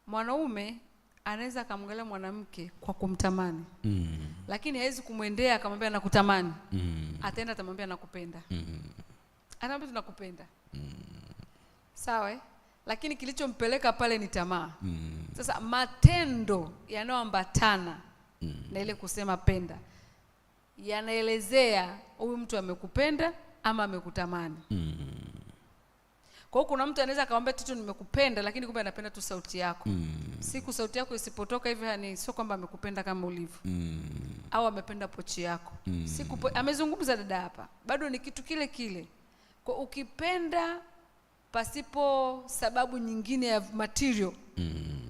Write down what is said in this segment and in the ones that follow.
mwanaume anaweza kumwangalia mwanamke kwa kumtamani. Lakini hawezi kumwendea akamwambia nakutamani. Ataenda atamwambia nakupenda. Anaambia tunakupenda. Sawa? Lakini kilichompeleka pale ni tamaa. Sasa matendo yanayoambatana na ile kusema penda yanaelezea huyu mtu amekupenda ama amekutamani. Kwa hiyo kuna mtu anaweza akamwambia Tito nimekupenda, lakini kumbe anapenda tu sauti yako. Siku sauti yako isipotoka hivi sio kwamba amekupenda kama ulivyo. Au amependa pochi yako. Amezungumza dada hapa. Bado ni kitu kile kile. Kwa ukipenda pasipo sababu nyingine ya material,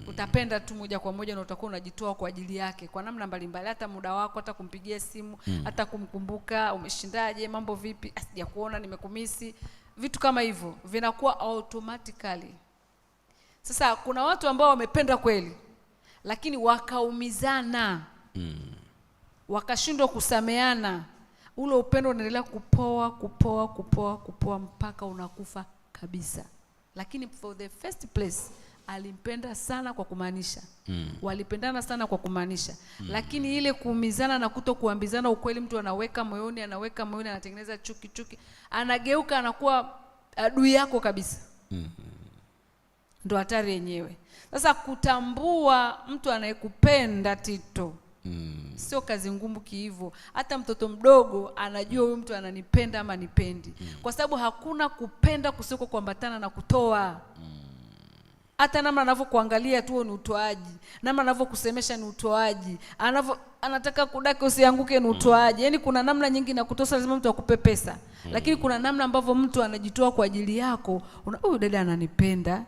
utapenda tu moja kwa moja na utakuwa unajitoa kwa ajili yake kwa namna mbalimbali, hata muda wako, hata kumpigia simu, hata kumkumbuka umeshindaje, mambo vipi, sijakuona nimekumisi. Vitu kama hivyo vinakuwa automatically. Sasa kuna watu ambao wamependa kweli lakini wakaumizana. Wakashindwa kusameana. Ule upendo unaendelea kupoa mpaka unakufa kabisa. Lakini for the first place alimpenda sana kwa kumaanisha. Walipendana sana kwa kumaanisha. Lakini ile kuumizana na kutokuambizana ukweli, mtu anaweka moyoni, anatengeneza chuki, anageuka anakuwa adui yako kabisa. Ndio hatari yenyewe. Sasa kutambua mtu anayekupenda Tito, sio kazi ngumu hivyo. Hata mtoto mdogo anajua huyu mtu ananipenda ama nipendi. Kwa sababu hakuna kupenda kusiko kuambatana na kutoa. Hata namna anavyokuangalia tu ni utoaji. Namna anavyokusemesha ni utoaji. Anataka kudaka usianguke ni utoaji. Yaani kuna namna nyingi na kutosa lazima mtu akupe pesa. Lakini kuna namna ambavyo mtu anajitoa kwa ajili yako. Huyu dada ananipenda.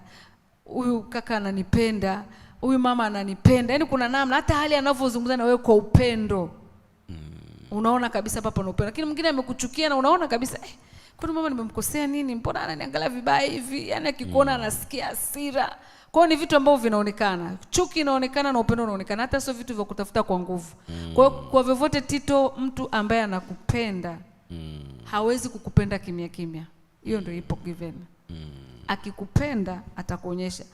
Huyu kaka ananipenda. Huyu mama ananipenda. Yaani kuna namna hata hali anavyozungumza na wewe kwa upendo. Unaona kabisa papa na upendo. Lakini mwingine amekuchukia na unaona kabisa kwa mama nimemkosea nini? Mbona ananiangalia vibaya hivi? Yaani akikuona anasikia hasira. Kwa hiyo ni vitu ambavyo vinaonekana. Chuki inaonekana na upendo unaonekana. Hata sio vitu vya kutafuta kwa nguvu. Kwa vyovyote Tito, mtu ambaye anakupenda hawezi kukupenda kimya kimya. Hiyo ndio ipo given. Akikupenda atakuonyesha.